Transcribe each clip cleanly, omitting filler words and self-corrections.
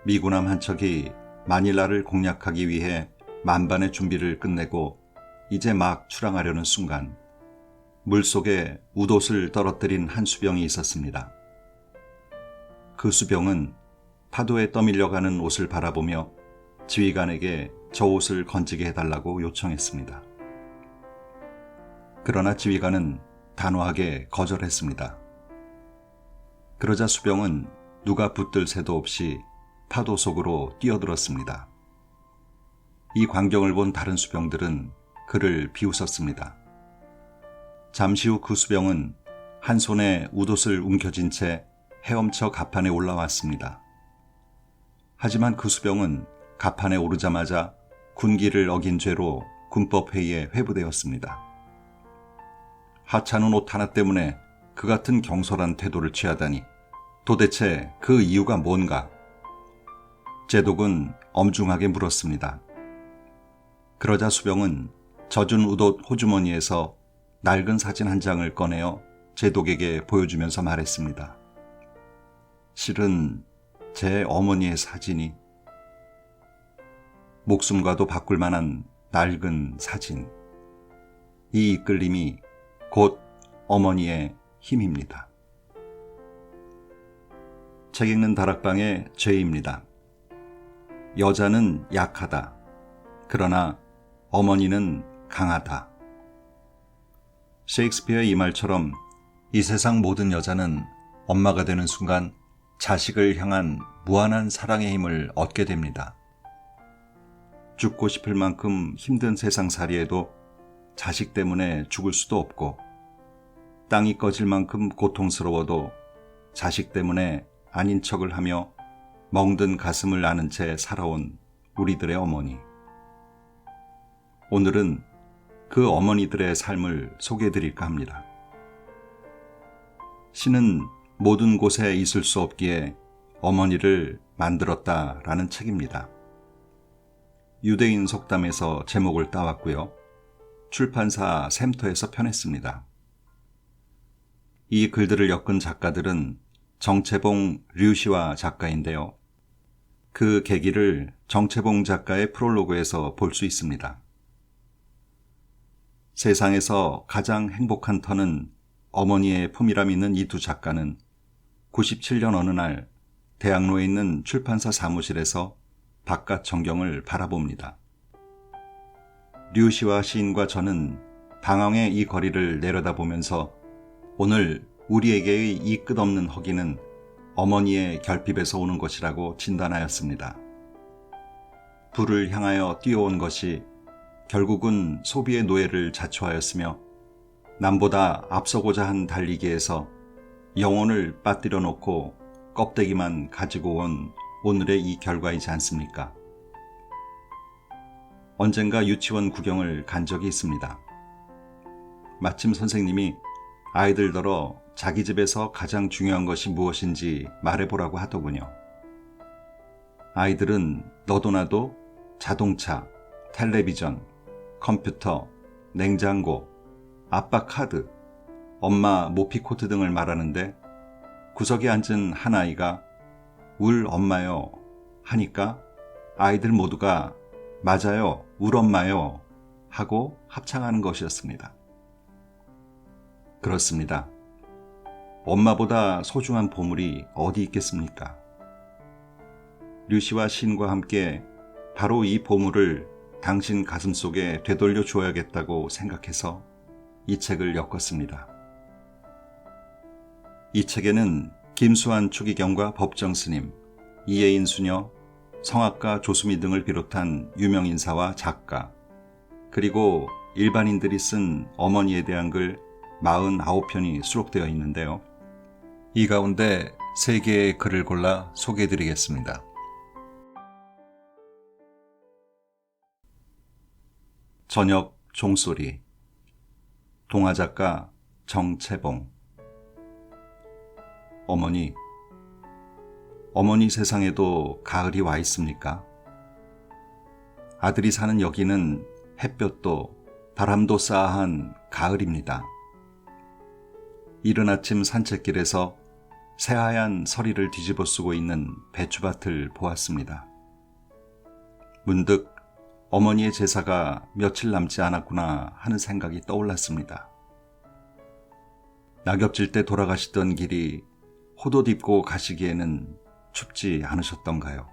미군함 한 척이 마닐라를 공략하기 위해 만반의 준비를 끝내고 이제 막 출항하려는 순간 물속에 웃옷을 떨어뜨린 한 수병이 있었습니다. 그 수병은 파도에 떠밀려가는 옷을 바라보며 지휘관에게 저 옷을 건지게 해달라고 요청했습니다. 그러나 지휘관은 단호하게 거절했습니다. 그러자 수병은 누가 붙들 새도 없이 파도 속으로 뛰어들었습니다. 이 광경을 본 다른 수병들은 그를 비웃었습니다. 잠시 후 그 수병은 한 손에 웃옷을 움켜쥔 채 헤엄쳐 갑판에 올라왔습니다. 하지만 그 수병은 갑판에 오르자마자 군기를 어긴 죄로 군법회의에 회부되었습니다. 하찮은 옷 하나 때문에 그 같은 경솔한 태도를 취하다니 도대체 그 이유가 뭔가? 제독은 엄중하게 물었습니다. 그러자 수병은 젖은 웃옷 호주머니에서 낡은 사진 한 장을 꺼내어 제독에게 보여주면서 말했습니다. 실은 제 어머니의 사진이 목숨과도 바꿀 만한 낡은 사진. 이 이끌림이 곧 어머니의 힘입니다. 책 읽는 다락방의 죄입니다. 여자는 약하다. 그러나 어머니는 강하다. 셰익스피어의 이 말처럼 이 세상 모든 여자는 엄마가 되는 순간 자식을 향한 무한한 사랑의 힘을 얻게 됩니다. 죽고 싶을 만큼 힘든 세상살이에도 자식 때문에 죽을 수도 없고 땅이 꺼질 만큼 고통스러워도 자식 때문에 아닌 척을 하며 멍든 가슴을 아는 채 살아온 우리들의 어머니. 오늘은 그 어머니들의 삶을 소개해드릴까 합니다. 신은 모든 곳에 있을 수 없기에 어머니를 만들었다라는 책입니다. 유대인 속담에서 제목을 따왔고요. 출판사 샘터에서 편했습니다. 이 글들을 엮은 작가들은 정채봉 류시와 작가인데요. 그 계기를 정채봉 작가의 프롤로그에서 볼 수 있습니다. 세상에서 가장 행복한 터는 어머니의 품이라 믿는 이 두 작가는 97년 어느 날 대학로에 있는 출판사 사무실에서 바깥 전경을 바라봅니다. 류시와 시인과 저는 방황의 이 거리를 내려다보면서 오늘 우리에게의 이 끝없는 허기는 어머니의 결핍에서 오는 것이라고 진단하였습니다. 부를 향하여 뛰어온 것이 결국은 소비의 노예를 자초하였으며 남보다 앞서고자 한 달리기에서 영혼을 빠뜨려 놓고 껍데기만 가지고 온 오늘의 이 결과이지 않습니까? 언젠가 유치원 구경을 간 적이 있습니다. 마침 선생님이 아이들더러 자기 집에서 가장 중요한 것이 무엇인지 말해보라고 하더군요. 아이들은 너도 나도 자동차, 텔레비전, 컴퓨터, 냉장고, 아빠 카드, 엄마 모피코트 등을 말하는데 구석에 앉은 한 아이가 울 엄마요 하니까 아이들 모두가 맞아요, 울 엄마요 하고 합창하는 것이었습니다. 그렇습니다. 엄마보다 소중한 보물이 어디 있겠습니까? 류시와 신과 함께 바로 이 보물을 당신 가슴 속에 되돌려 줘야겠다고 생각해서 이 책을 엮었습니다. 이 책에는 김수환 추기경과 법정스님, 이혜인 수녀, 성악가 조수미 등을 비롯한 유명 인사와 작가, 그리고 일반인들이 쓴 어머니에 대한 글 49편이 수록되어 있는데요. 이 가운데 3개의 글을 골라 소개해드리겠습니다. 저녁 종소리, 동화작가 정채봉. 어머니 세상에도 가을이 와 있습니까? 아들이 사는 여기는 햇볕도 바람도 싸한 가을입니다. 이른 아침 산책길에서 새하얀 서리를 뒤집어 쓰고 있는 배추밭을 보았습니다. 문득 어머니의 제사가 며칠 남지 않았구나 하는 생각이 떠올랐습니다. 낙엽질 때 돌아가시던 길이 호옷 입고 가시기에는 춥지 않으셨던가요?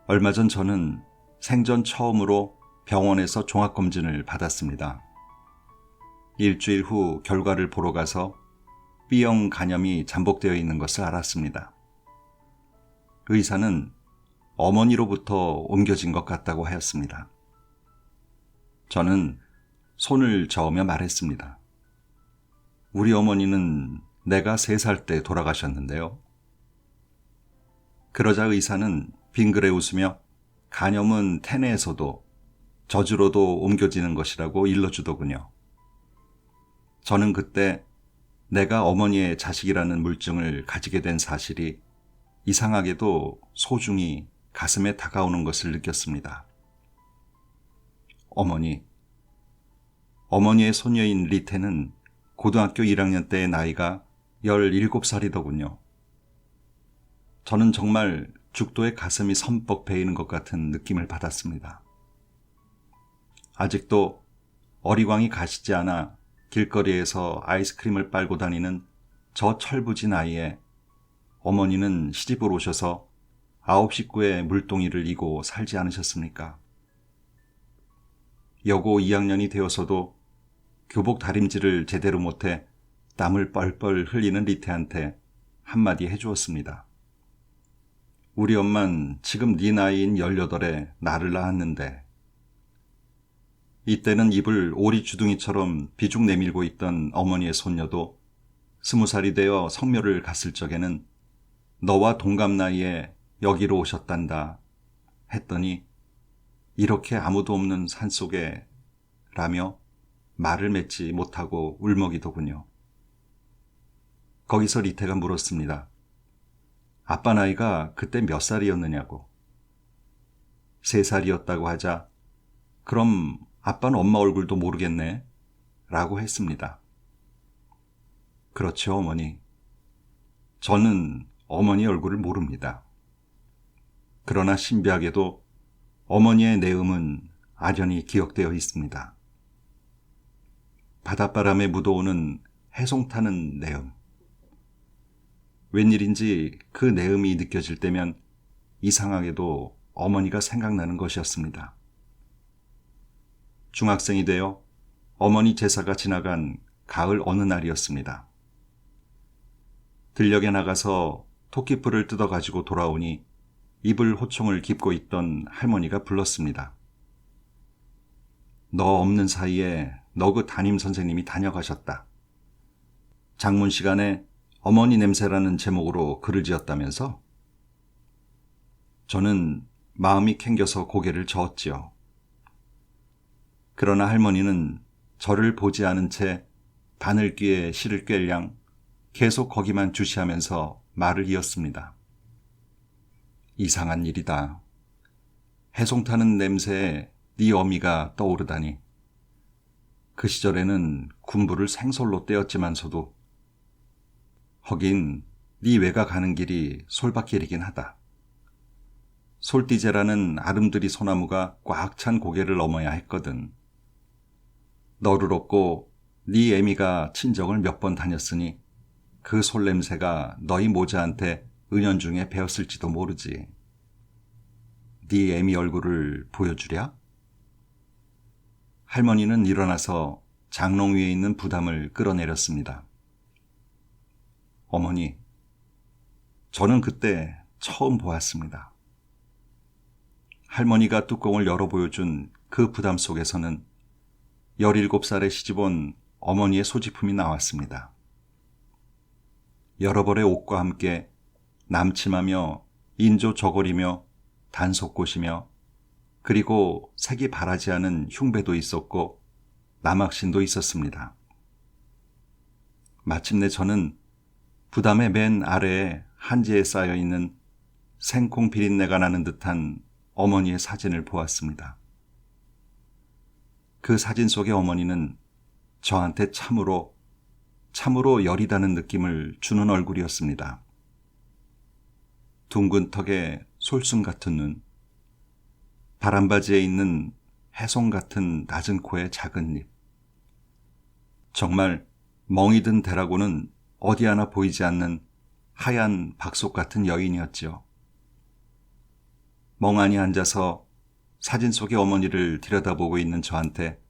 얼마 전 저는 생전 처음으로 병원에서 종합검진을 받았습니다. 일주일 후 결과를 보러 가서 B형 간염이 잠복되어 있는 것을 알았습니다. 의사는 어머니로부터 옮겨진 것 같다고 하였습니다. 저는 손을 저으며 말했습니다. 우리 어머니는 내가 3살 때 돌아가셨는데요. 그러자 의사는 빙그레 웃으며 간염은 태내에서도 저주로도 옮겨지는 것이라고 일러주더군요. 저는 그때 내가 어머니의 자식이라는 물증을 가지게 된 사실이 이상하게도 소중히 가슴에 다가오는 것을 느꼈습니다. 어머니의 소녀인 리테는 고등학교 1학년 때의 나이가 17살이더군요. 저는 정말 죽도의 가슴이 선뻑 베이는 것 같은 느낌을 받았습니다. 아직도 어리광이 가시지 않아 길거리에서 아이스크림을 빨고 다니는 저 철부지 나이에 어머니는 시집을 오셔서 9 식구의 물동이를 이고 살지 않으셨습니까? 여고 2학년이 되어서도 교복 다림질을 제대로 못해 땀을 뻘뻘 흘리는 리테한테 한마디 해주었습니다. 우리 엄만 지금 네 나이인 18에 나를 낳았는데. 이때는 입을 오리주둥이처럼 비죽 내밀고 있던 어머니의 손녀도 20살이 되어 성묘를 갔을 적에는 너와 동갑 나이에 여기로 오셨단다 했더니 이렇게 아무도 없는 산속에 라며 말을 맺지 못하고 울먹이더군요. 거기서 리테가 물었습니다. 아빠 나이가 그때 몇 살이었느냐고. 3살이었다고 하자 그럼 아빠는 엄마 얼굴도 모르겠네 라고 했습니다. 그렇죠, 어머니. 저는 어머니 얼굴을 모릅니다. 그러나 신비하게도 어머니의 내음은 아련히 기억되어 있습니다. 바닷바람에 묻어오는 해송 타는 내음. 웬일인지 그 내음이 느껴질 때면 이상하게도 어머니가 생각나는 것이었습니다. 중학생이 되어 어머니 제사가 지나간 가을 어느 날이었습니다. 들녘에 나가서 토끼풀을 뜯어가지고 돌아오니 이불 호총을 깁고 있던 할머니가 불렀습니다. 너 없는 사이에 너 그 담임 선생님이 다녀가셨다. 장문 시간에 어머니 냄새라는 제목으로 글을 지었다면서? 저는 마음이 캥겨서 고개를 저었지요. 그러나 할머니는 저를 보지 않은 채 바늘귀에 실을 꿰량 계속 거기만 주시하면서 말을 이었습니다. 이상한 일이다. 해송 타는 냄새에 네 어미가 떠오르다니. 그 시절에는 군부를 생솔로 떼었지만서도 허긴 네 외가 가는 길이 솔밭길이긴 하다. 솔띠제라는 아름드리 소나무가 꽉 찬 고개를 넘어야 했거든. 너를 얻고 네 애미가 친정을 몇 번 다녔으니 그 솔냄새가 너희 모자한테 은연중에 배었을지도 모르지. 네 애미 얼굴을 보여주랴? 할머니는 일어나서 장롱 위에 있는 부담을 끌어내렸습니다. 어머니, 저는 그때 처음 보았습니다. 할머니가 뚜껑을 열어 보여준 그 부담 속에서는 17살에 시집온 어머니의 소지품이 나왔습니다. 여러 벌의 옷과 함께 남침하며 인조 저고리며 단속꽃이며 그리고 색이 바라지 않은 흉배도 있었고 남학신도 있었습니다. 마침내 저는 부담의 맨 아래에 한지에 쌓여있는 생콩 비린내가 나는 듯한 어머니의 사진을 보았습니다. 그 사진 속의 어머니는 저한테 참으로 참으로 여리다는 느낌을 주는 얼굴이었습니다. 둥근 턱에 솔순 같은 눈, 바람바지에 있는 해송 같은 낮은 코에 작은 입. 정말 멍이 든 대라고는 어디 하나 보이지 않는 하얀 박속 같은 여인이었지요. 멍하니 앉아서 사진 속의 어머니를 들여다보고 있는 저한테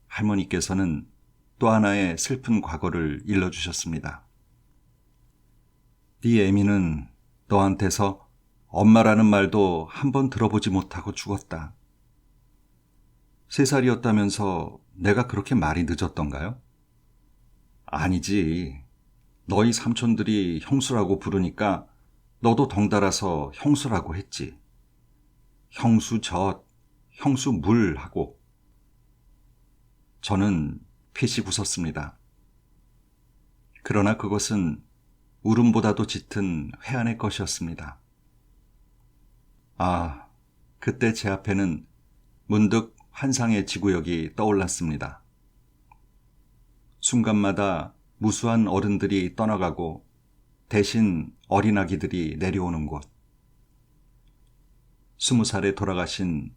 할머니께서는 또 하나의 슬픈 과거를 일러주셨습니다. 네 애미는 너한테서 엄마라는 말도 한 번 들어보지 못하고 죽었다. 3살이었다면서 내가 그렇게 말이 늦었던가요? 아니지. 너희 삼촌들이 형수라고 부르니까 너도 덩달아서 형수라고 했지. 형수 젖, 형수 물 하고. 저는 피식 웃었습니다. 그러나 그것은 울음보다도 짙은 회한의 것이었습니다. 아, 그때 제 앞에는 문득 환상의 지구역이 떠올랐습니다. 순간마다 무수한 어른들이 떠나가고 대신 어린아기들이 내려오는 곳. 20살에 돌아가신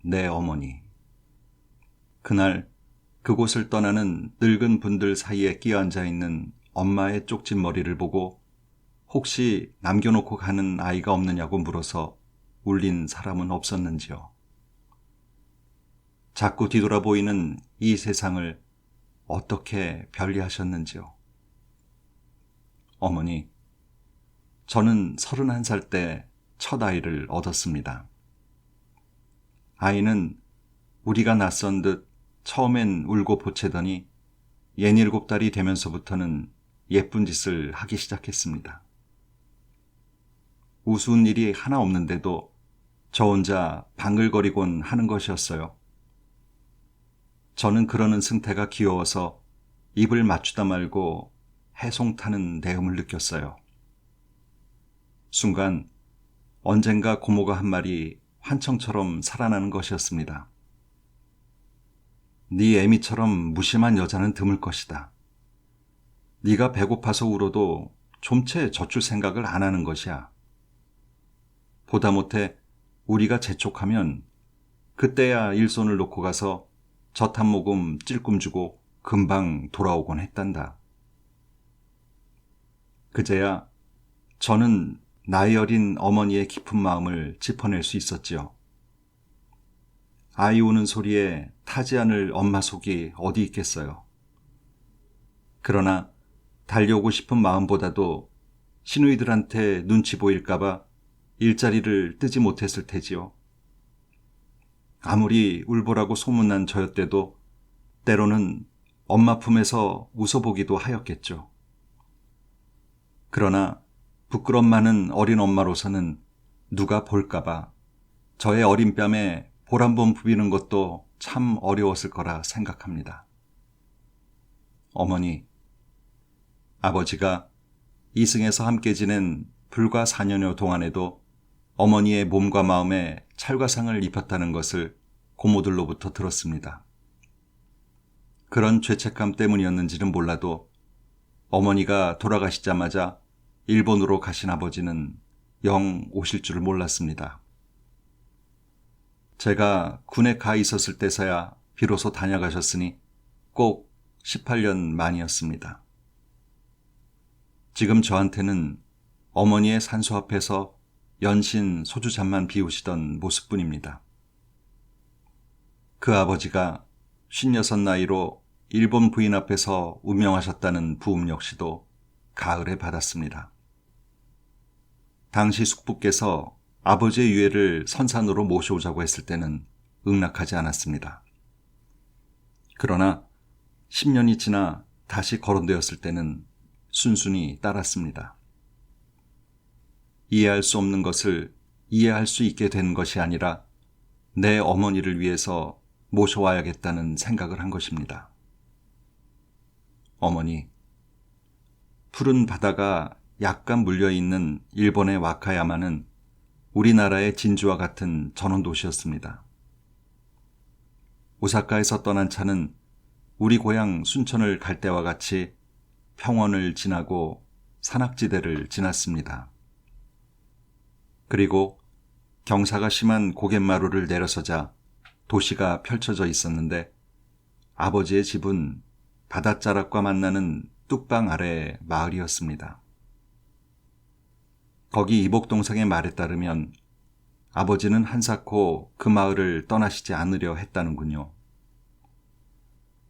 내 어머니. 그날 그곳을 떠나는 늙은 분들 사이에 끼어앉아 있는 엄마의 쪽진 머리를 보고 혹시 남겨놓고 가는 아이가 없느냐고 물어서 울린 사람은 없었는지요. 자꾸 뒤돌아보이는 이 세상을 어떻게 편리하셨는지요. 어머니, 저는 31살 때 첫 아이를 얻었습니다. 아이는 우리가 낯선 듯 처음엔 울고 보채더니 67달이 되면서부터는 예쁜 짓을 하기 시작했습니다. 우스운 일이 하나 없는데도 저 혼자 방글거리곤 하는 것이었어요. 저는 그러는 승태가 귀여워서 입을 맞추다 말고 해송 타는 내음을 느꼈어요. 순간 언젠가 고모가 한 말이 환청처럼 살아나는 것이었습니다. 네 애미처럼 무심한 여자는 드물 것이다. 네가 배고파서 울어도 좀채 젖줄 생각을 안 하는 것이야. 보다 못해 우리가 재촉하면 그때야 일손을 놓고 가서 젖 한 모금 찔끔 주고 금방 돌아오곤 했단다. 그제야 저는 나이 어린 어머니의 깊은 마음을 짚어낼 수 있었지요. 아이 우는 소리에 타지 않을 엄마 속이 어디 있겠어요. 그러나 달려오고 싶은 마음보다도 시누이들한테 눈치 보일까봐 일자리를 뜨지 못했을 테지요. 아무리 울보라고 소문난 저였대도 때로는 엄마 품에서 웃어보기도 하였겠죠. 그러나 부끄럼 많은 어린 엄마로서는 누가 볼까봐 저의 어린 뺨에 볼 한 번 부비는 것도 참 어려웠을 거라 생각합니다. 어머니, 아버지가 이승에서 함께 지낸 불과 4년여 동안에도 어머니의 몸과 마음에 찰과상을 입혔다는 것을 고모들로부터 들었습니다. 그런 죄책감 때문이었는지는 몰라도 어머니가 돌아가시자마자 일본으로 가신 아버지는 영 오실 줄을 몰랐습니다. 제가 군에 가 있었을 때서야 비로소 다녀가셨으니 꼭 18년 만이었습니다. 지금 저한테는 어머니의 산소 앞에서 연신 소주잔만 비우시던 모습뿐입니다. 그 아버지가 56 나이로 일본 부인 앞에서 운명하셨다는 부음 역시도 가을에 받았습니다. 당시 숙부께서 아버지의 유해를 선산으로 모셔오자고 했을 때는 응낙하지 않았습니다. 그러나 10년이 지나 다시 거론되었을 때는 순순히 따랐습니다. 이해할 수 없는 것을 이해할 수 있게 된 것이 아니라 내 어머니를 위해서 모셔와야겠다는 생각을 한 것입니다. 어머니, 푸른 바다가 약간 물려있는 일본의 와카야마는 우리나라의 진주와 같은 전원도시였습니다. 오사카에서 떠난 차는 우리 고향 순천을 갈 때와 같이 평원을 지나고 산악지대를 지났습니다. 그리고 경사가 심한 고갯마루를 내려서자 도시가 펼쳐져 있었는데 아버지의 집은 바닷자락과 만나는 뚝방 아래 마을이었습니다. 거기 이복동생의 말에 따르면 아버지는 한사코 그 마을을 떠나시지 않으려 했다는군요.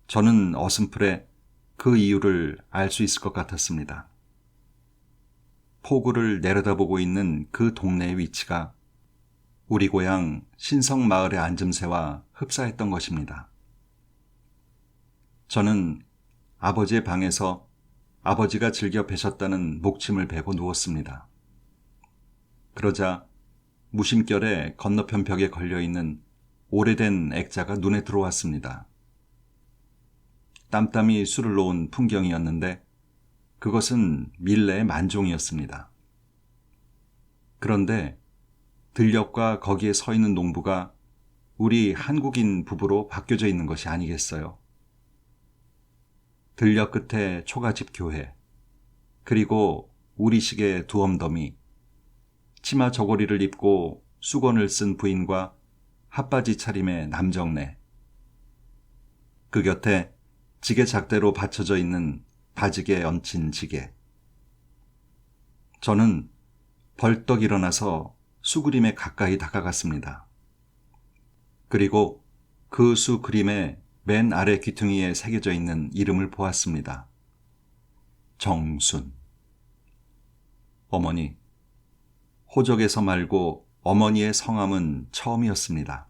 저는 어슴풀에 그 이유를 알 수 있을 것 같았습니다. 포구를 내려다보고 있는 그 동네의 위치가 우리 고향 신성마을의 앉음새와 흡사했던 것입니다. 저는 아버지의 방에서 아버지가 즐겨 베셨다는 목침을 베고 누웠습니다. 그러자 무심결에 건너편 벽에 걸려있는 오래된 액자가 눈에 들어왔습니다. 땀땀이 술을 놓은 풍경이었는데 그것은 밀레의 만종이었습니다. 그런데 들녘과 거기에 서 있는 농부가 우리 한국인 부부로 바뀌어져 있는 것이 아니겠어요? 들녘 끝에 초가집 교회, 그리고 우리식의 두엄더미, 치마 저고리를 입고 수건을 쓴 부인과 핫바지 차림의 남정네, 그 곁에 지게 작대로 받쳐져 있는 바지게 얹힌 지게. 저는 벌떡 일어나서 수그림에 가까이 다가갔습니다. 그리고 그 수 그림의 맨 아래 귀퉁이에 새겨져 있는 이름을 보았습니다. 정순. 어머니. 호적에서 말고 어머니의 성함은 처음이었습니다.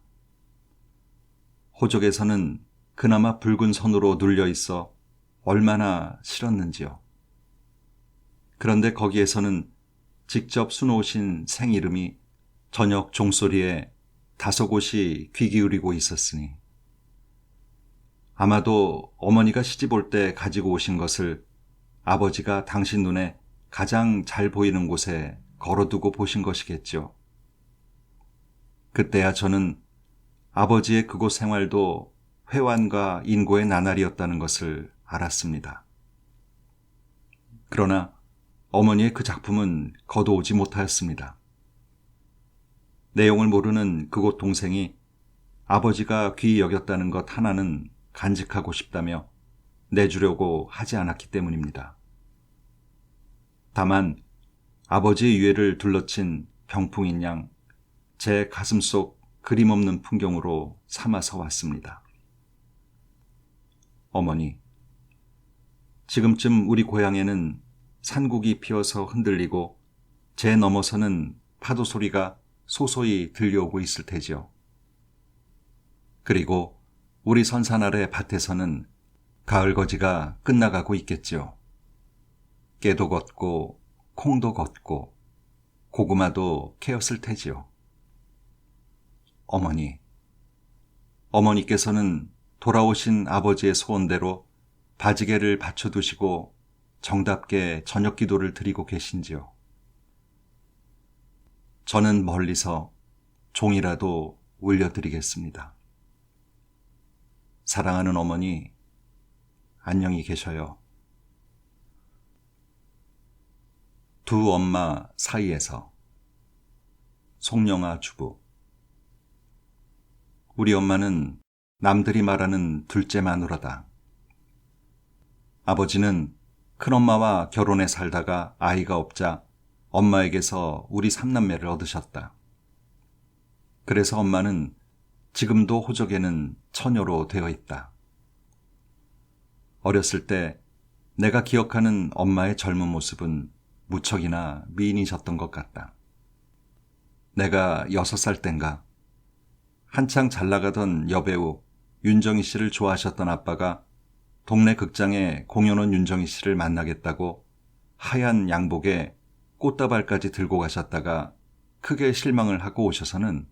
호적에서는 그나마 붉은 선으로 눌려 있어 얼마나 싫었는지요. 그런데 거기에서는 직접 수놓으신 생이름이 저녁 종소리에 다소곳이 귀 기울이고 있었으니 아마도 어머니가 시집 올 때 가지고 오신 것을 아버지가 당신 눈에 가장 잘 보이는 곳에 걸어두고 보신 것이겠죠. 그때야 저는 아버지의 그곳 생활도 회환과 인고의 나날이었다는 것을 알았습니다. 그러나 어머니의 그 작품은 거두오지 못하였습니다. 내용을 모르는 그곳 동생이 아버지가 귀히 여겼다는 것 하나는 간직하고 싶다며 내주려고 하지 않았기 때문입니다. 다만 아버지의 유해를 둘러친 병풍인 양 제 가슴 속 그림 없는 풍경으로 삼아서 왔습니다. 어머니, 지금쯤 우리 고향에는 산국이 피어서 흔들리고 제 너머서는 파도 소리가 소소히 들려오고 있을 테지요. 그리고 우리 선산 아래 밭에서는 가을거지가 끝나가고 있겠지요. 깨도 걷고 콩도 걷고 고구마도 캐었을 테지요. 어머니, 어머니께서는 돌아오신 아버지의 소원대로 바지개를 받쳐두시고 정답게 저녁 기도를 드리고 계신지요. 저는 멀리서 종이라도 울려드리겠습니다. 사랑하는 어머니, 안녕히 계셔요. 두 엄마 사이에서. 송영아 주부. 우리 엄마는 남들이 말하는 둘째 마누라다. 아버지는 큰엄마와 결혼해 살다가 아이가 없자 엄마에게서 우리 삼남매를 얻으셨다. 그래서 엄마는 지금도 호적에는 처녀로 되어 있다. 어렸을 때 내가 기억하는 엄마의 젊은 모습은 무척이나 미인이셨던 것 같다. 내가 6살 땐가 한창 잘나가던 여배우 윤정희 씨를 좋아하셨던 아빠가 동네 극장에 공연 온 윤정희 씨를 만나겠다고 하얀 양복에 꽃다발까지 들고 가셨다가 크게 실망을 하고 오셔서는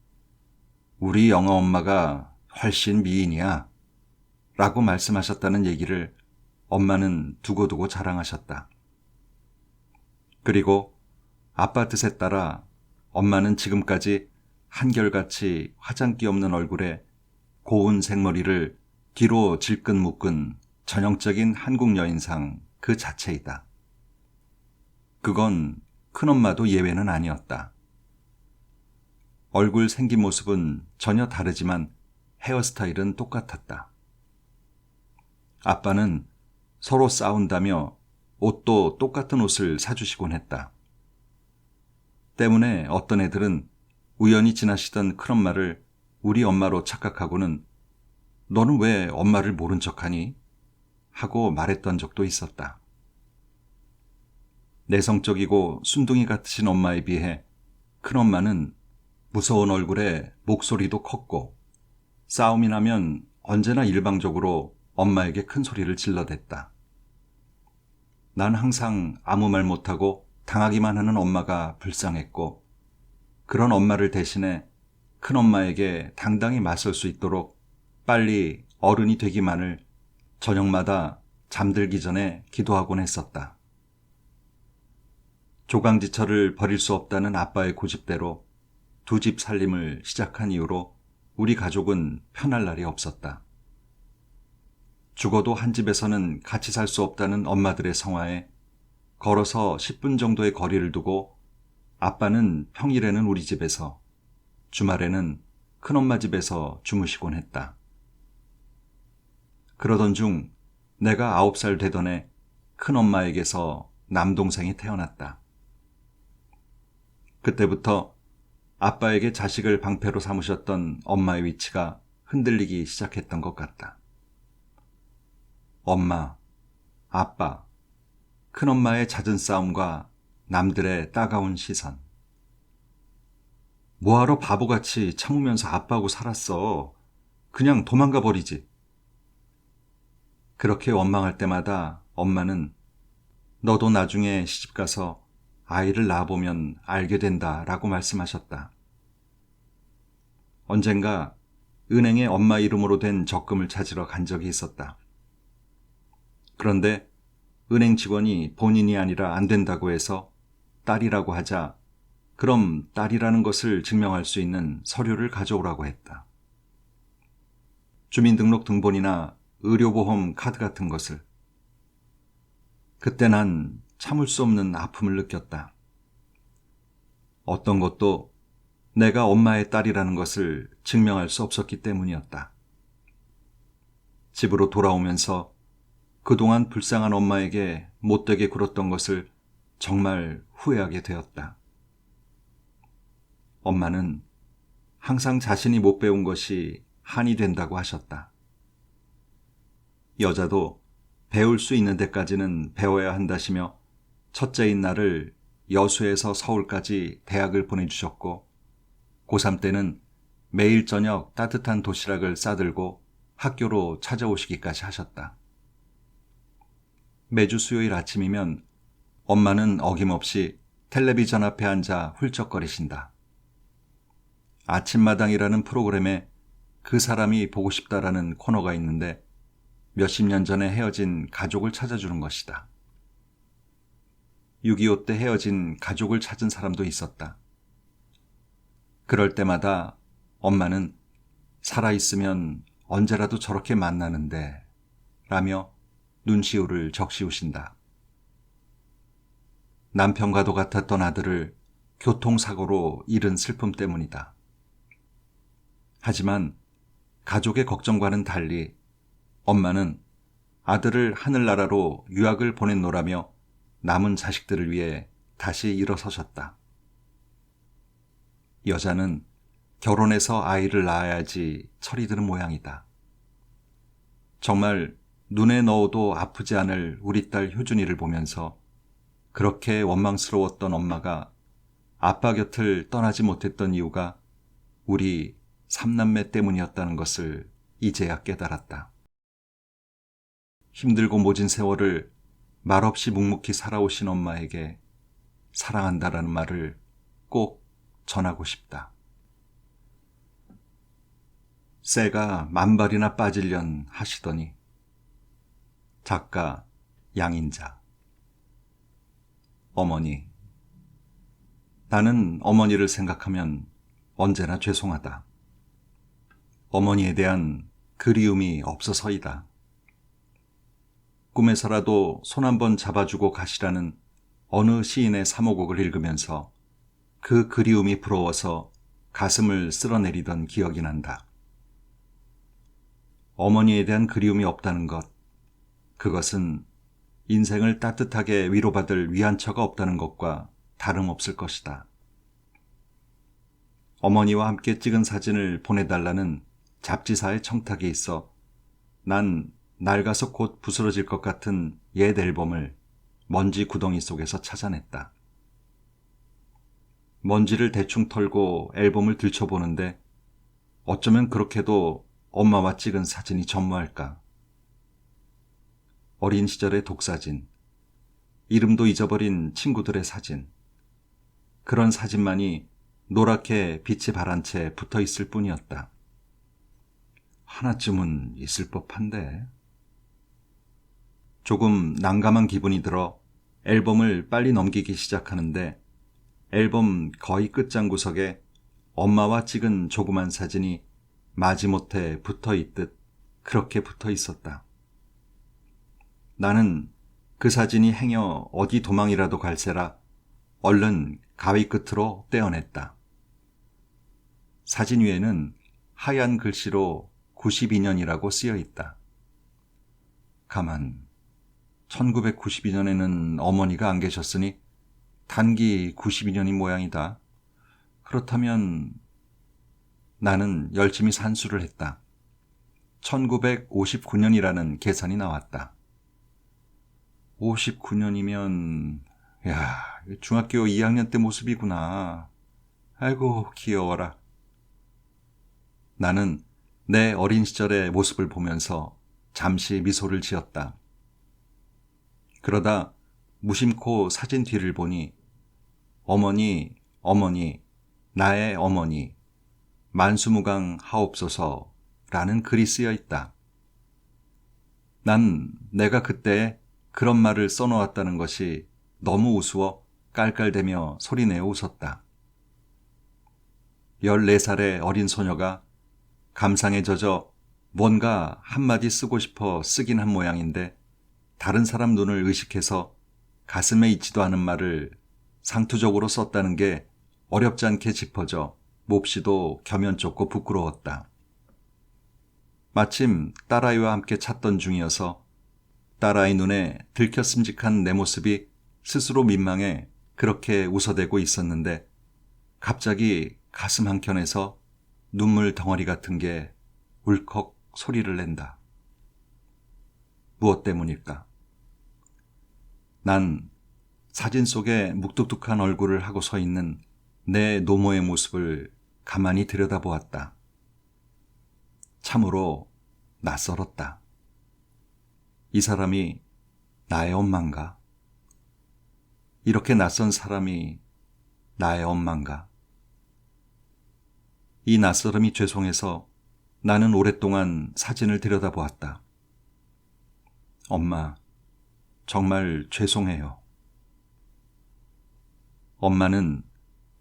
우리 영아 엄마가 훨씬 미인이야 라고 말씀하셨다는 얘기를 엄마는 두고두고 자랑하셨다. 그리고 아빠 뜻에 따라 엄마는 지금까지 한결같이 화장기 없는 얼굴에 고운 생머리를 뒤로 질끈 묶은 전형적인 한국 여인상 그 자체이다. 그건 큰엄마도 예외는 아니었다. 얼굴 생긴 모습은 전혀 다르지만 헤어스타일은 똑같았다. 아빠는 서로 싸운다며 옷도 똑같은 옷을 사주시곤 했다. 때문에 어떤 애들은 우연히 지나시던 큰엄마를 우리 엄마로 착각하고는 너는 왜 엄마를 모른 척하니? 하고 말했던 적도 있었다. 내성적이고 순둥이 같으신 엄마에 비해 큰엄마는 무서운 얼굴에 목소리도 컸고 싸움이 나면 언제나 일방적으로 엄마에게 큰 소리를 질러댔다. 난 항상 아무 말 못하고 당하기만 하는 엄마가 불쌍했고 그런 엄마를 대신해 큰엄마에게 당당히 맞설 수 있도록 빨리 어른이 되기만을 저녁마다 잠들기 전에 기도하곤 했었다. 조강지처를 버릴 수 없다는 아빠의 고집대로 두 집 살림을 시작한 이후로 우리 가족은 편할 날이 없었다. 죽어도 한 집에서는 같이 살 수 없다는 엄마들의 성화에 걸어서 10분 정도의 거리를 두고 아빠는 평일에는 우리 집에서, 주말에는 큰엄마 집에서 주무시곤 했다. 그러던 중 내가 9살 되던 해 큰엄마에게서 남동생이 태어났다. 그때부터 아빠에게 자식을 방패로 삼으셨던 엄마의 위치가 흔들리기 시작했던 것 같다. 엄마, 아빠, 큰엄마의 잦은 싸움과 남들의 따가운 시선. 뭐하러 바보같이 참으면서 아빠하고 살았어. 그냥 도망가 버리지. 그렇게 원망할 때마다 엄마는 너도 나중에 시집가서 아이를 낳아보면 알게 된다 라고 말씀하셨다. 언젠가 은행에 엄마 이름으로 된 적금을 찾으러 간 적이 있었다. 그런데 은행 직원이 본인이 아니라 안 된다고 해서 딸이라고 하자 그럼 딸이라는 것을 증명할 수 있는 서류를 가져오라고 했다. 주민등록 등본이나 의료보험 카드 같은 것을. 그때 난 참을 수 없는 아픔을 느꼈다. 어떤 것도 내가 엄마의 딸이라는 것을 증명할 수 없었기 때문이었다. 집으로 돌아오면서 그동안 불쌍한 엄마에게 못되게 굴었던 것을 정말 후회하게 되었다. 엄마는 항상 자신이 못 배운 것이 한이 된다고 하셨다. 여자도 배울 수 있는 데까지는 배워야 한다시며 첫째인 나를 여수에서 서울까지 대학을 보내주셨고 고3 때는 매일 저녁 따뜻한 도시락을 싸들고 학교로 찾아오시기까지 하셨다. 매주 수요일 아침이면 엄마는 어김없이 텔레비전 앞에 앉아 훌쩍거리신다. 아침마당이라는 프로그램에 그 사람이 보고 싶다라는 코너가 있는데 몇십 년 전에 헤어진 가족을 찾아주는 것이다. 6.25 때 헤어진 가족을 찾은 사람도 있었다. 그럴 때마다 엄마는 살아있으면 언제라도 저렇게 만나는데 라며 눈시울을 적시우신다. 남편과도 같았던 아들을 교통사고로 잃은 슬픔 때문이다. 하지만 가족의 걱정과는 달리 엄마는 아들을 하늘나라로 유학을 보냈노라며 남은 자식들을 위해 다시 일어서셨다. 여자는 결혼해서 아이를 낳아야지 철이 드는 모양이다. 정말 눈에 넣어도 아프지 않을 우리 딸 효준이를 보면서 그렇게 원망스러웠던 엄마가 아빠 곁을 떠나지 못했던 이유가 우리 삼남매 때문이었다는 것을 이제야 깨달았다. 힘들고 모진 세월을 말없이 묵묵히 살아오신 엄마에게 사랑한다라는 말을 꼭 전하고 싶다. 쇠가 만발이나 빠질련 하시더니. 작가 양인자. 어머니. 나는 어머니를 생각하면 언제나 죄송하다. 어머니에 대한 그리움이 없어서이다. 꿈에서라도 손 한번 잡아주고 가시라는 어느 시인의 사모곡을 읽으면서 그 그리움이 부러워서 가슴을 쓸어내리던 기억이 난다. 어머니에 대한 그리움이 없다는 것, 그것은 인생을 따뜻하게 위로받을 위안처가 없다는 것과 다름없을 것이다. 어머니와 함께 찍은 사진을 보내달라는 잡지사의 청탁이 있어 난 낡아서 곧 부스러질 것 같은 옛 앨범을 먼지 구덩이 속에서 찾아냈다. 먼지를 대충 털고 앨범을 들춰보는데 어쩌면 그렇게도 엄마와 찍은 사진이 전무할까. 어린 시절의 독사진, 이름도 잊어버린 친구들의 사진, 그런 사진만이 노랗게 빛이 바란 채 붙어 있을 뿐이었다. 하나쯤은 있을 법한데. 조금 난감한 기분이 들어 앨범을 빨리 넘기기 시작하는데 앨범 거의 끝장 구석에 엄마와 찍은 조그만 사진이 마지못해 붙어 있듯 그렇게 붙어 있었다. 나는 그 사진이 행여 어디 도망이라도 갈세라 얼른 가위 끝으로 떼어냈다. 사진 위에는 하얀 글씨로 92년이라고 쓰여 있다. 가만, 1992년에는 어머니가 안 계셨으니 단기 92년이 모양이다. 그렇다면 나는 열심히 산수를 했다. 1959년이라는 계산이 나왔다. 59년이면 야, 중학교 2학년 때 모습이구나. 아이고 귀여워라. 나는 내 어린 시절의 모습을 보면서 잠시 미소를 지었다. 그러다 무심코 사진 뒤를 보니 어머니, 어머니, 나의 어머니, 만수무강 하옵소서라는 글이 쓰여 있다. 난 내가 그때 그런 말을 써놓았다는 것이 너무 우스워 깔깔대며 소리내어 웃었다. 14살의 어린 소녀가 감상에 젖어 뭔가 한마디 쓰고 싶어 쓰긴 한 모양인데 다른 사람 눈을 의식해서 가슴에 있지도 않은 말을 상투적으로 썼다는 게 어렵지 않게 짚어져 몹시도 겸연 좁고 부끄러웠다. 마침 딸아이와 함께 찾던 중이어서 딸아이 눈에 들켰음직한 내 모습이 스스로 민망해 그렇게 웃어대고 있었는데 갑자기 가슴 한켠에서 눈물 덩어리 같은 게 울컥 소리를 낸다. 무엇 때문일까? 난 사진 속에 묵뚝뚝한 얼굴을 하고 서 있는 내 노모의 모습을 가만히 들여다보았다. 참으로 낯설었다. 이 사람이 나의 엄마인가? 이렇게 낯선 사람이 나의 엄마인가? 이 낯설음이 죄송해서 나는 오랫동안 사진을 들여다보았다. 엄마, 정말 죄송해요. 엄마는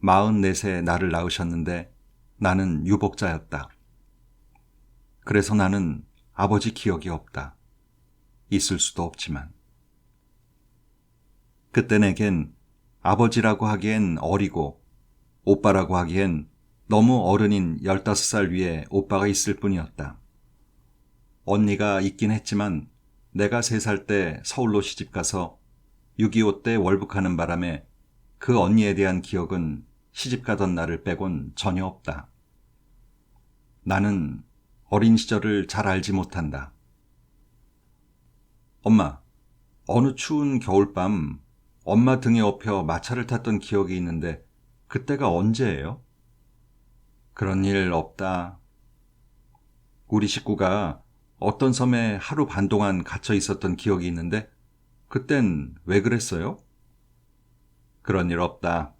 44세 나를 낳으셨는데 나는 유복자였다. 그래서 나는 아버지 기억이 없다. 있을 수도 없지만. 그때 내겐 아버지라고 하기엔 어리고 오빠라고 하기엔 너무 어른인 15살 위에 오빠가 있을 뿐이었다. 언니가 있긴 했지만 내가 3살 때 서울로 시집가서 6.25 때 월북하는 바람에 그 언니에 대한 기억은 시집가던 날을 빼곤 전혀 없다. 나는 어린 시절을 잘 알지 못한다. 엄마, 어느 추운 겨울밤 엄마 등에 업혀 마차를 탔던 기억이 있는데 그때가 언제예요? 그런 일 없다. 우리 식구가 어떤 섬에 하루 반 동안 갇혀 있었던 기억이 있는데 그땐 왜 그랬어요? 그런 일 없다.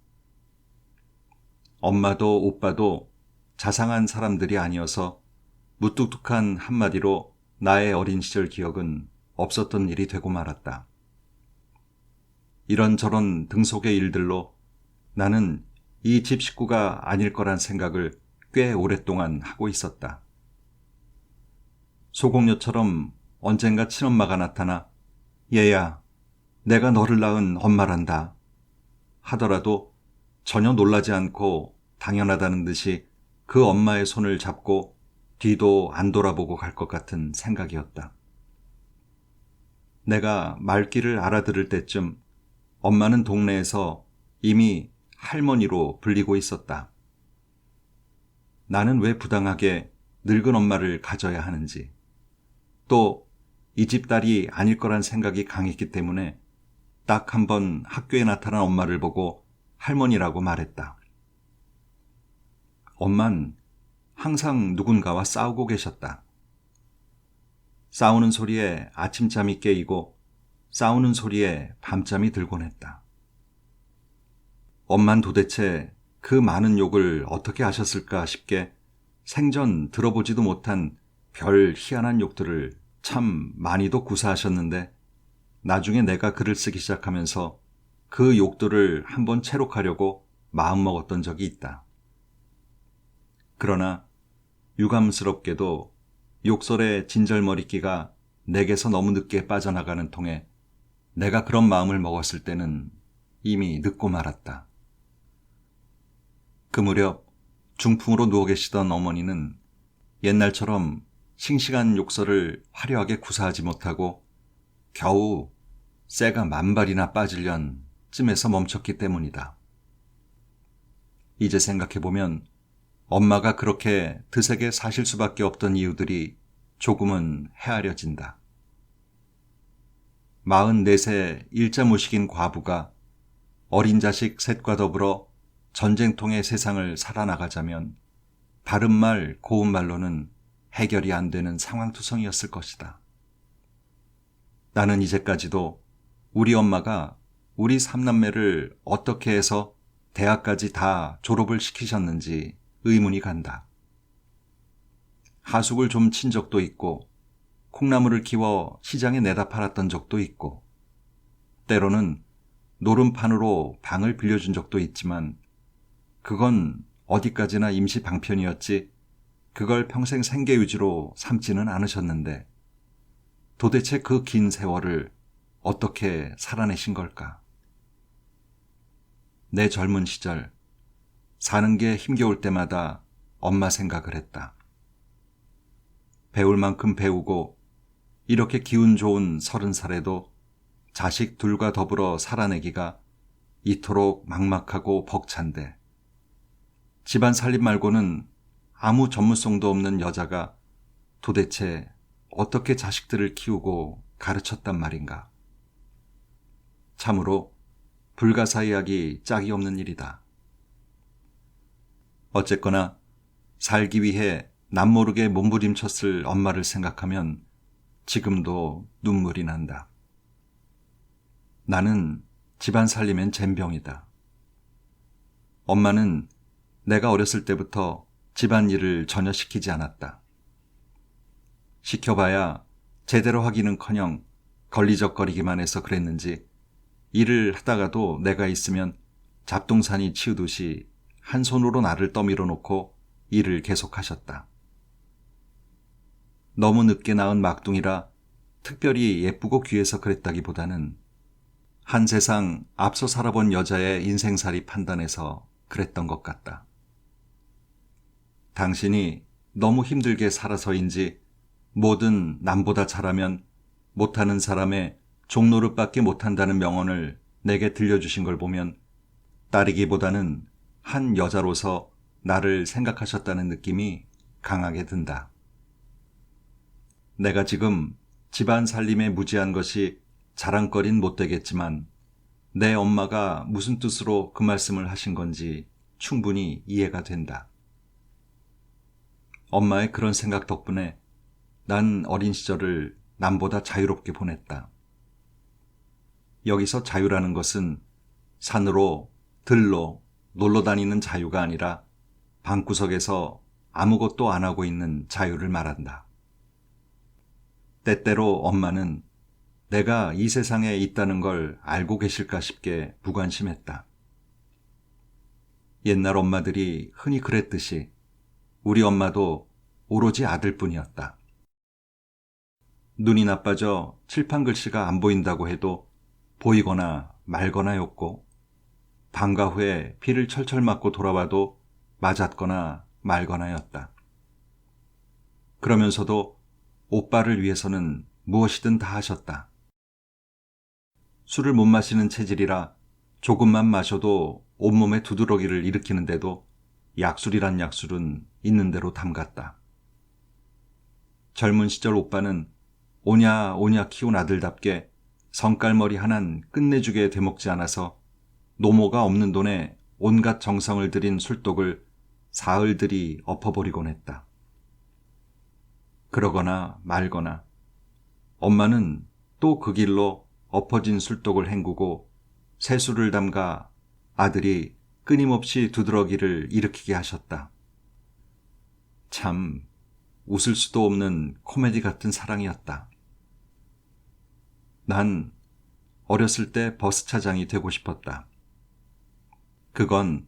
엄마도 오빠도 자상한 사람들이 아니어서 무뚝뚝한 한마디로 나의 어린 시절 기억은 없었던 일이 되고 말았다. 이런저런 등속의 일들로 나는 이 집 식구가 아닐 거란 생각을 꽤 오랫동안 하고 있었다. 소공녀처럼 언젠가 친엄마가 나타나 얘야, 내가 너를 낳은 엄마란다. 하더라도 전혀 놀라지 않고 당연하다는 듯이 그 엄마의 손을 잡고 뒤도 안 돌아보고 갈 것 같은 생각이었다. 내가 말귀를 알아들을 때쯤 엄마는 동네에서 이미 할머니로 불리고 있었다. 나는 왜 부당하게 늙은 엄마를 가져야 하는지, 또 이 집 딸이 아닐 거란 생각이 강했기 때문에 딱 한 번 학교에 나타난 엄마를 보고 할머니라고 말했다. 엄만 항상 누군가와 싸우고 계셨다. 싸우는 소리에 아침잠이 깨이고 싸우는 소리에 밤잠이 들곤 했다. 엄만 도대체 그 많은 욕을 어떻게 하셨을까 싶게 생전 들어보지도 못한 별 희한한 욕들을 참 많이도 구사하셨는데 나중에 내가 글을 쓰기 시작하면서 그 욕들을 한번 채록하려고 마음먹었던 적이 있다. 그러나 유감스럽게도 욕설의 진절머리끼가 내게서 너무 늦게 빠져나가는 통에 내가 그런 마음을 먹었을 때는 이미 늦고 말았다. 그 무렵 중풍으로 누워 계시던 어머니는 옛날처럼 싱싱한 욕설을 화려하게 구사하지 못하고 겨우 쇠가 10,000발이나 빠지련 쯤에서 멈췄기 때문이다. 이제 생각해보면 엄마가 그렇게 드세게 사실 수밖에 없던 이유들이 조금은 헤아려진다. 44세 일자무식인 과부가 어린 자식 셋과 더불어 전쟁통의 세상을 살아나가자면 바른말 고운말로는 해결이 안 되는 상황투성이었을 것이다. 나는 이제까지도 우리 엄마가 우리 3남매를 어떻게 해서 대학까지 다 졸업을 시키셨는지 의문이 간다. 하숙을 좀 친 적도 있고 콩나물을 키워 시장에 내다 팔았던 적도 있고 때로는 노름판으로 방을 빌려준 적도 있지만 그건 어디까지나 임시 방편이었지 그걸 평생 생계유지로 삼지는 않으셨는데 도대체 그 긴 세월을 어떻게 살아내신 걸까? 내 젊은 시절 사는 게 힘겨울 때마다 엄마 생각을 했다. 배울 만큼 배우고 이렇게 기운 좋은 30살에도 자식 둘과 더불어 살아내기가 이토록 막막하고 벅찬데 집안 살림 말고는 아무 전문성도 없는 여자가 도대체 어떻게 자식들을 키우고 가르쳤단 말인가. 참으로 불가사의하기 짝이 없는 일이다. 어쨌거나 살기 위해 남모르게 몸부림쳤을 엄마를 생각하면 지금도 눈물이 난다. 나는 집안 살림엔 젬병이다. 엄마는 내가 어렸을 때부터 집안일을 전혀 시키지 않았다. 시켜봐야 제대로 하기는커녕 걸리적거리기만 해서 그랬는지 일을 하다가도 내가 있으면 잡동사니 치우듯이 한 손으로 나를 떠밀어 놓고 일을 계속하셨다. 너무 늦게 낳은 막둥이라 특별히 예쁘고 귀해서 그랬다기보다는 한 세상 앞서 살아본 여자의 인생살이 판단해서 그랬던 것 같다. 당신이 너무 힘들게 살아서인지 뭐든 남보다 잘하면 못하는 사람의 종노릇밖에 못한다는 명언을 내게 들려주신 걸 보면 딸이기보다는 한 여자로서 나를 생각하셨다는 느낌이 강하게 든다. 내가 지금 집안 살림에 무지한 것이 자랑거린 못 되겠지만 내 엄마가 무슨 뜻으로 그 말씀을 하신 건지 충분히 이해가 된다. 엄마의 그런 생각 덕분에 난 어린 시절을 남보다 자유롭게 보냈다. 여기서 자유라는 것은 산으로, 들로 놀러 다니는 자유가 아니라 방구석에서 아무것도 안 하고 있는 자유를 말한다. 때때로 엄마는 내가 이 세상에 있다는 걸 알고 계실까 싶게 무관심했다. 옛날 엄마들이 흔히 그랬듯이 우리 엄마도 오로지 아들뿐이었다. 눈이 나빠져 칠판 글씨가 안 보인다고 해도 보이거나 말거나였고, 방과 후에 피를 철철 맞고 돌아와도 맞았거나 말거나였다. 그러면서도 오빠를 위해서는 무엇이든 다 하셨다. 술을 못 마시는 체질이라 조금만 마셔도 온몸에 두드러기를 일으키는데도 약술이란 약술은 있는 대로 담갔다. 젊은 시절 오빠는 오냐 오냐 키운 아들답게 성깔머리 하나는 끝내주게 되먹지 않아서 노모가 없는 돈에 온갖 정성을 들인 술독을 사흘들이 엎어버리곤 했다. 그러거나 말거나 엄마는 또 그 길로 엎어진 술독을 헹구고 새 술을 담가 아들이 끊임없이 두드러기를 일으키게 하셨다. 참 웃을 수도 없는 코미디 같은 사랑이었다. 난 어렸을 때 버스 차장이 되고 싶었다. 그건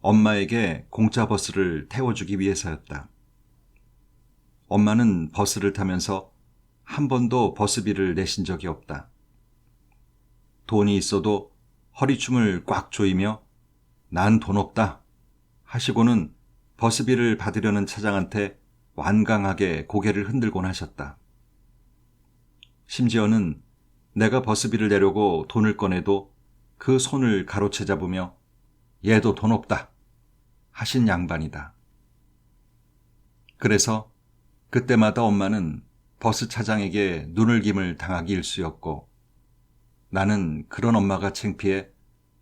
엄마에게 공짜 버스를 태워주기 위해서였다. 엄마는 버스를 타면서 한 번도 버스비를 내신 적이 없다. 돈이 있어도 허리춤을 꽉 조이며 난 돈 없다 하시고는 버스비를 받으려는 차장한테 완강하게 고개를 흔들곤 하셨다. 심지어는 내가 버스비를 내려고 돈을 꺼내도 그 손을 가로채 잡으며 얘도 돈 없다 하신 양반이다. 그래서 그때마다 엄마는 버스 차장에게 눈을 김을 당하기 일쑤였고, 나는 그런 엄마가 창피해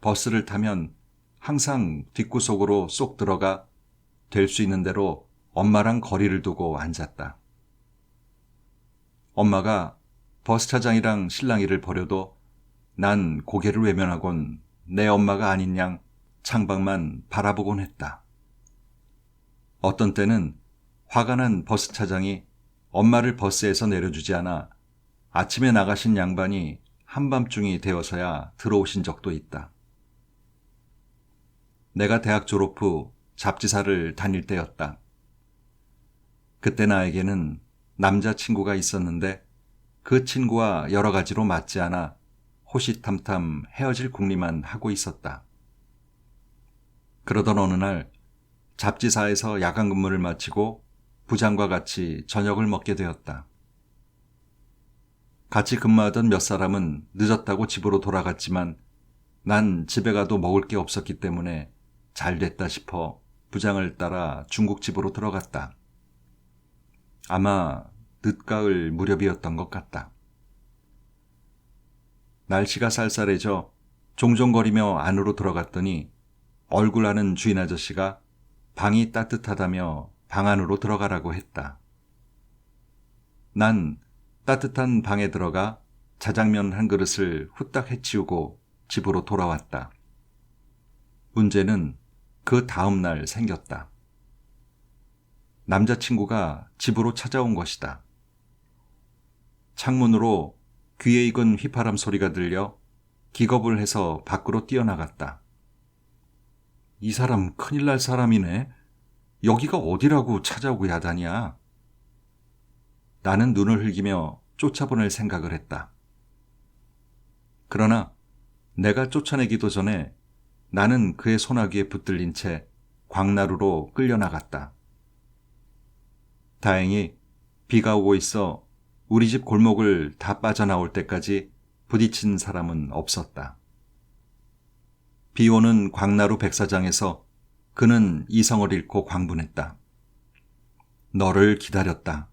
버스를 타면 항상 뒷구석으로 쏙 들어가 될 수 있는 대로 엄마랑 거리를 두고 앉았다. 엄마가 버스 차장이랑 실랑이를 벌여도 난 고개를 외면하곤 내 엄마가 아닌 양 창밖만 바라보곤 했다. 어떤 때는 화가 난 버스 차장이 엄마를 버스에서 내려주지 않아 아침에 나가신 양반이 한밤중이 되어서야 들어오신 적도 있다. 내가 대학 졸업 후 잡지사를 다닐 때였다. 그때 나에게는 남자친구가 있었는데 그 친구와 여러 가지로 맞지 않아 호시탐탐 헤어질 궁리만 하고 있었다. 그러던 어느 날 잡지사에서 야간 근무를 마치고 부장과 같이 저녁을 먹게 되었다. 같이 근무하던 몇 사람은 늦었다고 집으로 돌아갔지만 난 집에 가도 먹을 게 없었기 때문에 잘 됐다 싶어 부장을 따라 중국집으로 들어갔다. 아마 늦가을 무렵이었던 것 같다. 날씨가 쌀쌀해져 종종거리며 안으로 들어갔더니 얼굴 아는 주인 아저씨가 방이 따뜻하다며 방 안으로 들어가라고 했다. 난 따뜻한 방에 들어가 자장면 한 그릇을 후딱 해치우고 집으로 돌아왔다. 문제는 그 다음 날 생겼다. 남자친구가 집으로 찾아온 것이다. 창문으로 귀에 익은 휘파람 소리가 들려 기겁을 해서 밖으로 뛰어나갔다. 이 사람 큰일 날 사람이네. 여기가 어디라고 찾아오고 야단이야. 나는 눈을 흘기며 쫓아보낼 생각을 했다. 그러나 내가 쫓아내기도 전에 나는 그의 소나기에 붙들린 채 광나루로 끌려나갔다. 다행히 비가 오고 있어 우리 집 골목을 다 빠져나올 때까지 부딪힌 사람은 없었다. 비 오는 광나루 백사장에서 그는 이성을 잃고 광분했다. 너를 기다렸다.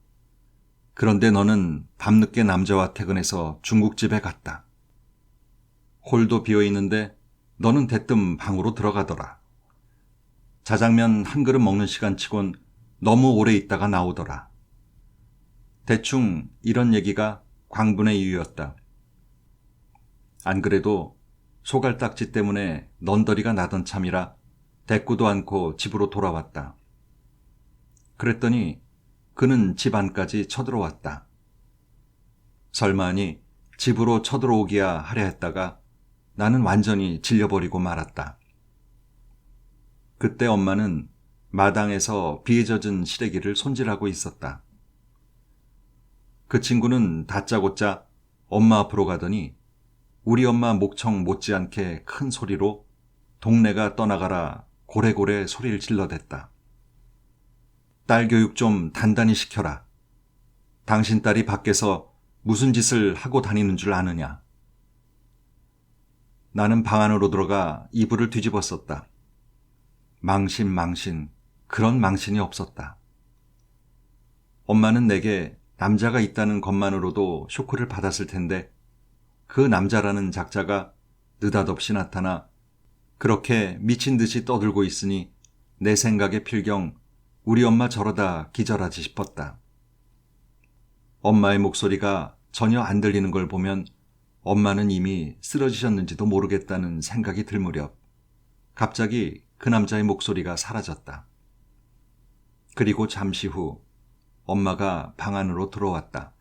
그런데 너는 밤늦게 남자와 퇴근해서 중국집에 갔다. 홀도 비어있는데 너는 대뜸 방으로 들어가더라. 자장면 한 그릇 먹는 시간치곤 너무 오래 있다가 나오더라. 대충 이런 얘기가 광분의 이유였다. 안 그래도 소갈딱지 때문에 넌더리가 나던 참이라 대꾸도 않고 집으로 돌아왔다. 그랬더니 그는 집 안까지 쳐들어왔다. 설마니 집으로 쳐들어오기야 하려 했다가 나는 완전히 질려버리고 말았다. 그때 엄마는 마당에서 비에 젖은 시래기를 손질하고 있었다. 그 친구는 다짜고짜 엄마 앞으로 가더니 우리 엄마 목청 못지않게 큰 소리로 동네가 떠나가라 고래고래 소리를 질러댔다. 딸 교육 좀 단단히 시켜라. 당신 딸이 밖에서 무슨 짓을 하고 다니는 줄 아느냐. 나는 방 안으로 들어가 이불을 뒤집었었다. 망신, 그런 망신이 없었다. 엄마는 내게 남자가 있다는 것만으로도 쇼크를 받았을 텐데 그 남자라는 작자가 느닷없이 나타나 그렇게 미친 듯이 떠들고 있으니 내 생각에 필경 우리 엄마 저러다 기절하지 싶었다. 엄마의 목소리가 전혀 안 들리는 걸 보면 엄마는 이미 쓰러지셨는지도 모르겠다는 생각이 들 무렵 갑자기 그 남자의 목소리가 사라졌다. 그리고 잠시 후 엄마가 방 안으로 들어왔다.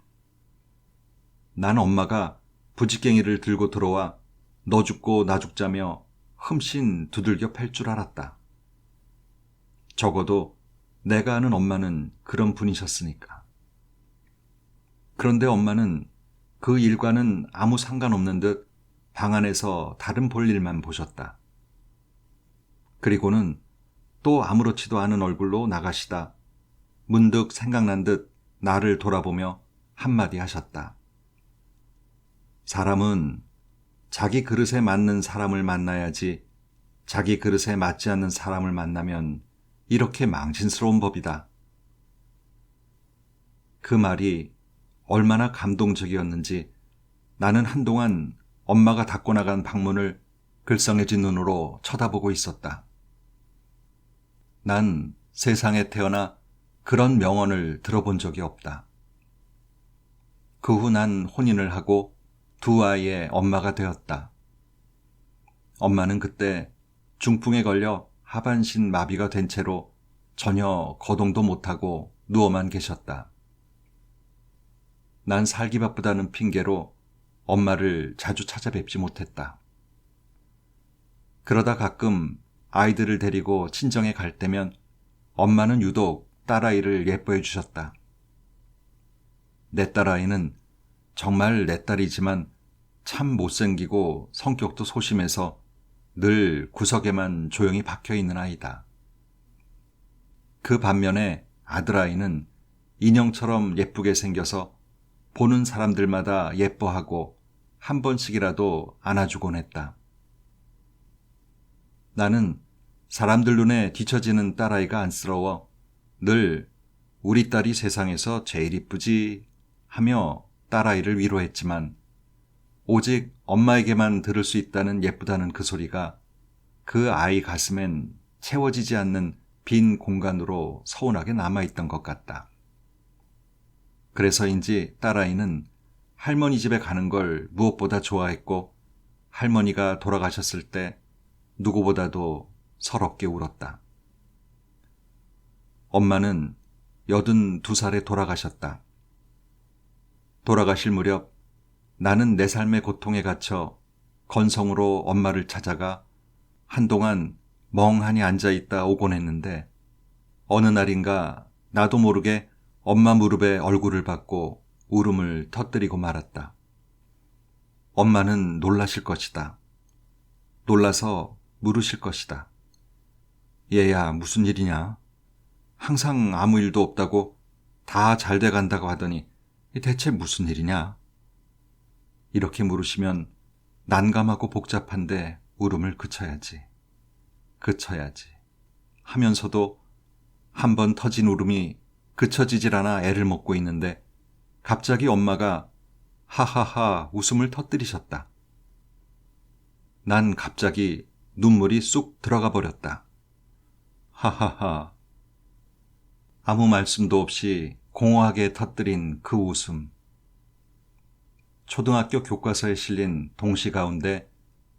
난 엄마가 부지깽이를 들고 들어와 너 죽고 나 죽자며 흠씬 두들겨 팰 줄 알았다. 적어도 내가 아는 엄마는 그런 분이셨으니까. 그런데 엄마는 그 일과는 아무 상관없는 듯 방 안에서 다른 볼일만 보셨다. 그리고는 또 아무렇지도 않은 얼굴로 나가시다 문득 생각난 듯 나를 돌아보며 한마디 하셨다. 사람은 자기 그릇에 맞는 사람을 만나야지 자기 그릇에 맞지 않는 사람을 만나면 이렇게 망신스러운 법이다. 그 말이 얼마나 감동적이었는지 나는 한동안 엄마가 닫고 나간 방문을 글썽해진 눈으로 쳐다보고 있었다. 난 세상에 태어나 그런 명언을 들어본 적이 없다. 그 후 난 혼인을 하고 두 아이의 엄마가 되었다. 엄마는 그때 중풍에 걸려 하반신 마비가 된 채로 전혀 거동도 못하고 누워만 계셨다. 난 살기 바쁘다는 핑계로 엄마를 자주 찾아뵙지 못했다. 그러다 가끔 아이들을 데리고 친정에 갈 때면 엄마는 유독 딸아이를 예뻐해 주셨다. 내 딸아이는 정말 내 딸이지만 참 못생기고 성격도 소심해서 늘 구석에만 조용히 박혀있는 아이다. 그 반면에 아들아이는 인형처럼 예쁘게 생겨서 보는 사람들마다 예뻐하고 한 번씩이라도 안아주곤 했다. 나는 사람들 눈에 뒤처지는 딸아이가 안쓰러워 늘 우리 딸이 세상에서 제일 이쁘지 하며 딸아이를 위로했지만 오직 엄마에게만 들을 수 있다는 예쁘다는 그 소리가 그 아이 가슴엔 채워지지 않는 빈 공간으로 서운하게 남아있던 것 같다. 그래서인지 딸아이는 할머니 집에 가는 걸 무엇보다 좋아했고 할머니가 돌아가셨을 때 누구보다도 서럽게 울었다. 엄마는 82살에 돌아가셨다. 돌아가실 무렵 나는 내 삶의 고통에 갇혀 건성으로 엄마를 찾아가 한동안 멍하니 앉아있다 오곤 했는데 어느 날인가 나도 모르게 엄마 무릎에 얼굴을 받고 울음을 터뜨리고 말았다. 엄마는 놀라실 것이다. 놀라서 물으실 것이다. 얘야, 무슨 일이냐? 항상 아무 일도 없다고 다 잘 돼간다고 하더니 대체 무슨 일이냐? 이렇게 물으시면 난감하고 복잡한데 울음을 그쳐야지 하면서도 한 번 터진 울음이 그쳐지질 않아 애를 먹고 있는데 갑자기 엄마가 하하하 웃음을 터뜨리셨다. 난 갑자기 눈물이 쑥 들어가 버렸다. 하하하. 아무 말씀도 없이 공허하게 터뜨린 그 웃음. 초등학교 교과서에 실린 동시 가운데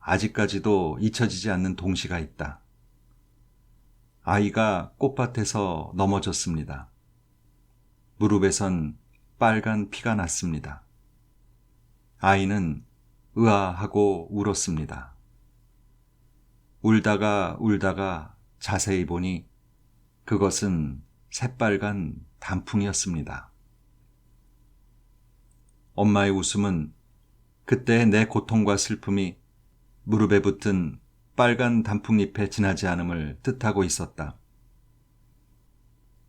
아직까지도 잊혀지지 않는 동시가 있다. 아이가 꽃밭에서 넘어졌습니다. 무릎에선 빨간 피가 났습니다. 아이는 으아하고 울었습니다. 울다가 자세히 보니 그것은 새빨간 단풍이었습니다. 엄마의 웃음은 그때의 내 고통과 슬픔이 무릎에 붙은 빨간 단풍잎에 지나지 않음을 뜻하고 있었다.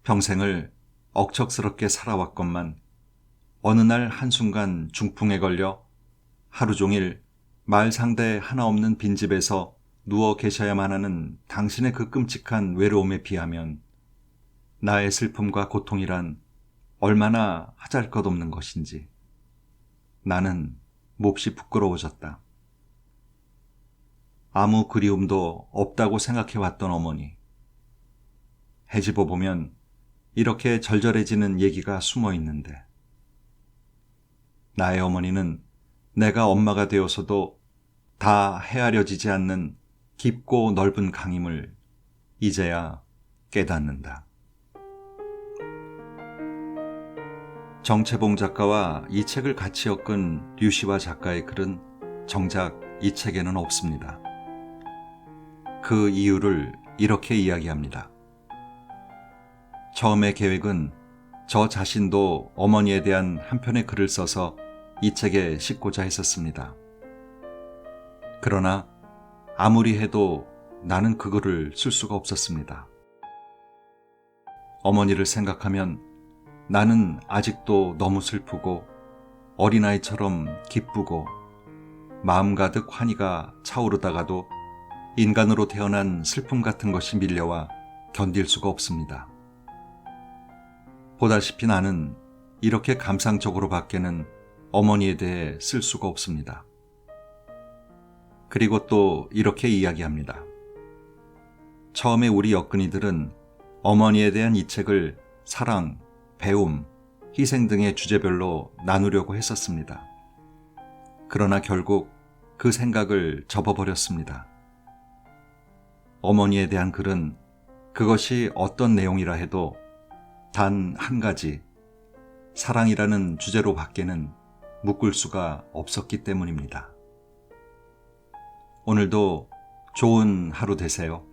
평생을 억척스럽게 살아왔건만 어느 날 한순간 중풍에 걸려 하루 종일 말 상대 하나 없는 빈집에서 누워 계셔야만 하는 당신의 그 끔찍한 외로움에 비하면 나의 슬픔과 고통이란 얼마나 하잘것없는 것인지 나는 몹시 부끄러워졌다. 아무 그리움도 없다고 생각해왔던 어머니. 헤집어 보면 이렇게 절절해지는 얘기가 숨어 있는데 나의 어머니는 내가 엄마가 되어서도 다 헤아려지지 않는 깊고 넓은 강임을 이제야 깨닫는다. 정채봉 작가와 이 책을 같이 엮은 류시화 작가의 글은 정작 이 책에는 없습니다. 그 이유를 이렇게 이야기합니다. 처음의 계획은 저 자신도 어머니에 대한 한 편의 글을 써서 이 책에 싣고자 했었습니다. 그러나 아무리 해도 나는 그 글을 쓸 수가 없었습니다. 어머니를 생각하면 나는 아직도 너무 슬프고 어린아이처럼 기쁘고 마음 가득 환희가 차오르다가도 인간으로 태어난 슬픔 같은 것이 밀려와 견딜 수가 없습니다. 보다시피 나는 이렇게 감상적으로 밖에는 어머니에 대해 쓸 수가 없습니다. 그리고 또 이렇게 이야기합니다. 처음에 우리 엮은이들은 어머니에 대한 이 책을 사랑, 배움, 희생 등의 주제별로 나누려고 했었습니다. 그러나 결국 그 생각을 접어버렸습니다. 어머니에 대한 글은 그것이 어떤 내용이라 해도 단 한 가지, 사랑이라는 주제로 밖에는 묶을 수가 없었기 때문입니다. 오늘도 좋은 하루 되세요.